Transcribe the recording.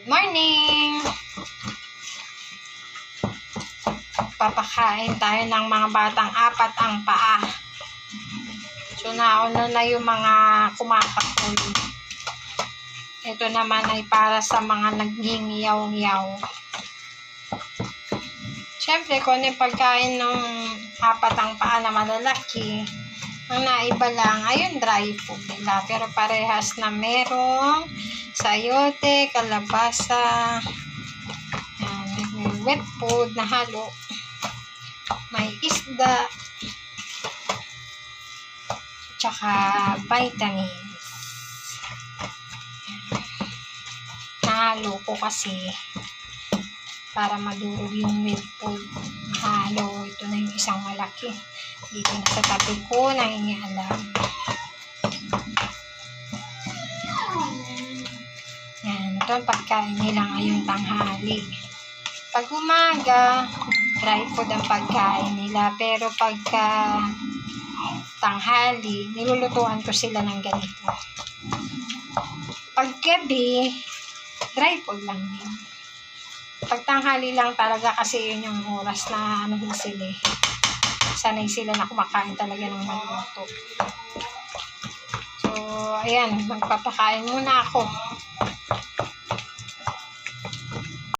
Morning! Papakain tayo ng mga batang apat ang paa. So, nauna na yung mga kumakapul. Ito naman ay para sa mga nagningiyaw-ngiyaw. Siyempre, kung ano yung pagkain ng apat ang paa na malalaki, ang naiba lang ay yung dry food nila. Pero parehas na merong sayote, kalabasa, may wet food na halo, may isda, tsaka vitamins. Nahalo ko kasi para madurog yung wet food. Nahalo, ito na yung isang malaki. Dito na sa tabi ko, nangingialam. Yan, ito ang pagkain nila ngayong tanghali. Pag umaga, dry food ang pagkain nila. Pero pagka tanghali, nilulutuan ko sila ng ganito. Pag gabi, dry food lang din. Pag tanghali lang talaga kasi yun yung oras na sila. Sanay sila na kumakain talaga ng maluto. So, ayan, magpapakain muna ako.